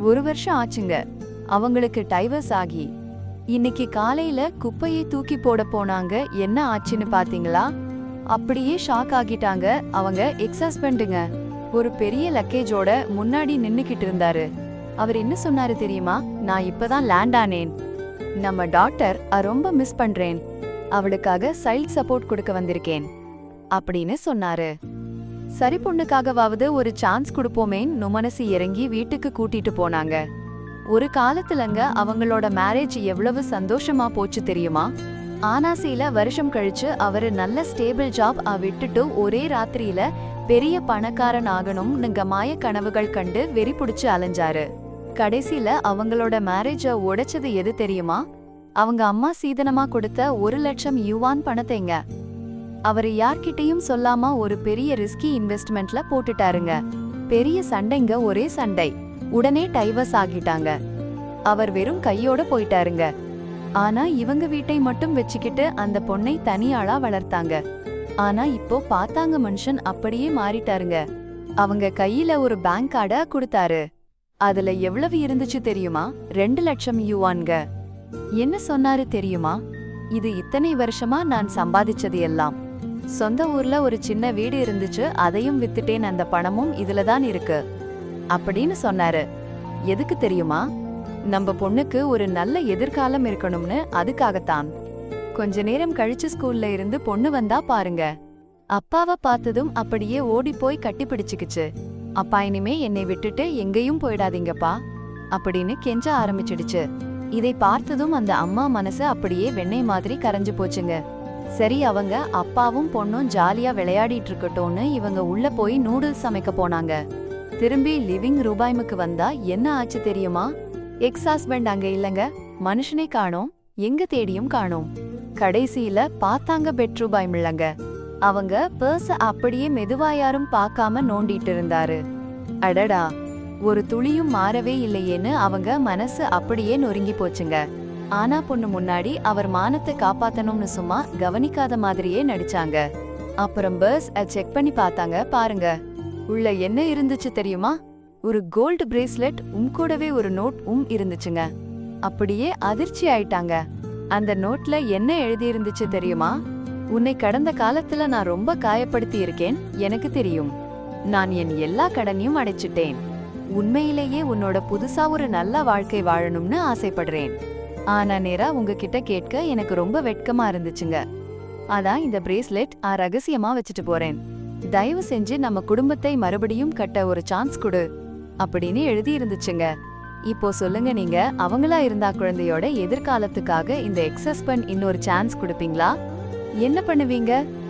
1 வருஷம் ஆச்சுங்க அவங்களுக்கு டைவர்ஸ் ஆகி. இன்னைக்கு காலையில குப்பையை தூக்கி போட போனாங்க. என்ன ஆச்சுன்னு பாத்தீங்களா? அப்படியே ஷாக் ஆகிட்டாங்க. அவங்க எக்ஸ் ஹஸ்பண்டுங்க ஒரு பெரிய லக்கேஜோட முன்னாடி நின்னுக்கிட்டு இருந்தாரு. அவர் என்ன சொன்னாரு தெரியுமா? நான் இப்பதான் லேண்ட் ஆனேன். நம்ம டாக்டர் ரொம்ப மிஸ் பண்றேன். அவளுக்காக சைல்ட் சப்போர்ட் கொடுக்க வந்திருக்கேன் அப்படின்னு சொன்னாரு. சரி, பொண்ணுக்காகவாவது ஒரு சான்ஸ் கொடுப்போமேன்னு மனசு இறங்கி வீட்டுக்கு கூட்டிட்டு போனாங்க. ஒரு காலத்துலங்க அவங்களோட மேரேஜ் எவ்வளவு சந்தோஷமா போச்சு தெரியுமா? ஆனா சில வருஷம் கழிச்சு அவரு நல்ல ஸ்டேபிள் ஜாப் விட்டுட்டு ஒரே ராத்திரியில பெரிய பணக்காரன் ஆகணும்னுங்க மாய கனவுகள் கண்டு வெறி புடிச்சு அலைஞ்சாரு. கடைசியில அவங்களோட மேரேஜ உடைச்சது எது தெரியுமா? அவங்க அம்மா சீதனமா கொடுத்த 1,00,000 யுவான் பணத்தைங்க. அவரு யார்கிட்டயும் சொல்லாம ஒரு பெரிய ரிஸ்கி இன்வெஸ்ட்மெண்ட்ல போட்டுட்டாருங்க. பெரிய சண்டைங்க, ஒரே சண்டை. உடனே டைவர்ஸ் ஆகிட்டாங்க. அவர் வெறும் கையோட போயிட்டாருங்க. ஆனா இவங்க வீட்டை மட்டும் வச்சுக்கிட்டு அந்த பொண்ணை தனியாளா வளர்த்தாங்க. ஆனா இப்போ பார்த்தாங்க மனுஷன் அப்படியே மாறிட்டாருங்க. அவங்க கையில ஒரு பேங்க் கார்டை கொடுத்தாரு. அதுல எவ்வளவு இருந்துச்சு தெரியுமா? 2,00,000 யுவான்ங்க. என்ன சொன்னாரு தெரியுமா? இது இத்தனை வருஷமா நான் சம்பாதிச்சது எல்லாம். சொந்த ஊர்ல ஒரு சின்ன வீடு இருந்துச்சு, அதையும் வித்துட்டேன். அந்த பணமும் இதுலதான் இருக்கு அப்படின்னு சொன்னாரு. எதுக்கு தெரியுமா? நம்ம பொண்ணுக்கு ஒரு நல்ல எதிர்காலம் இருக்கணும்னு. அதுக்காகத்தான். கொஞ்ச நேரம் கழிச்சு ஸ்கூல்ல இருந்து பொண்ணு வந்தா பாருங்க. அப்பாவை பார்த்ததும் அப்படியே ஓடி போய் கட்டி பிடிச்சுக்கிச்சு. அப்பா, இனிமே என்னை விட்டுட்டு எங்கேயும் போயிடாதீங்கப்பா அப்படின்னு கெஞ்ச ஆரம்பிச்சிடுச்சு. இதை பார்த்ததும் அந்த அம்மா மனசு அப்படியே வெண்ணெய் மாதிரி கரைஞ்சு போச்சுங்க. சரி, அவங்க அப்பாவும் பொண்ணும் ஜாலியா விளையாடிட்டு இருக்கட்டும்னு இவங்க உள்ள போய் நூடுல்ஸ் சமைக்க போனாங்க. திரும்பி லிவிங் ரூபாய்முக்கு வந்தா என்ன ஆச்சு தெரியுமா? எக்ஸ் ஹஸ்பண்ட் அங்க இல்லங்க. மனுஷனே காணோம். எங்க தேடியும் காணோம். கடைசியில பார்த்தாங்க பெட்ரூபாய் இல்லங்க. அவங்க பர்ஸ அப்படியே மெதுவா யாரும் பார்க்காம நோண்டிட்டு இருந்தாரு. அடடா, ஒரு துளியும் மாறவே இல்லையேன்னு அவங்க மனசு அப்படியே நொறுங்கி போச்சுங்க. ஆனா பொண்ணு முன்னாடி அவர் மானத்தை காப்பாத்தணும்னு சும்மா கவனிக்காத மாதிரியே நடிச்சாங்க. அப்புறம் பர்ஸ் செக் பண்ணி பார்த்தாங்க. பாருங்க, உள்ள என்ன இருந்துச்சு தெரியுமா? ஒரு கோல்டு பிரேஸ்லெட் கூடவே ஒரு நோட் இருந்துச்சுங்க. அப்படியே அதிர்ச்சி ஆயிட்டாங்க. அந்த நோட்ல என்ன எழுதி இருந்துச்சு தெரியுமா? உன்னை கடந்த காலத்துல நான் ரொம்ப காயப்படுத்தி இருக்கேன், எனக்கு தெரியும். நான் என் எல்லா கடனையும் அடைச்சிட்டேன். உண்மையிலேயே உன்னோட புதுசா ஒரு நல்ல வாழ்க்கை வாழணும்னு ஆசைப்படுறேன். ஆனா நேரா உங்ககிட்ட கேட்க எனக்கு ரொம்ப வெட்கமா இருந்துச்சுங்க. அதான் இந்த பிரேஸ்லெட் ரகசியமா வச்சுட்டு போறேன். தயவு செஞ்சு நம்ம குடும்பத்தை மறுபடியும் கட்ட ஒரு சான்ஸ் கொடு அப்படின்னு எழுதி இருந்துச்சுங்க. இப்போ சொல்லுங்க, நீங்க அவங்களா இருந்தா குழந்தையோட எதிர்காலத்துக்காக இந்த எக்ஸ் ஹஸ்பண்ட் இன்னொரு சான்ஸ் கொடுப்பீங்களா? என்ன பண்ணுவீங்க?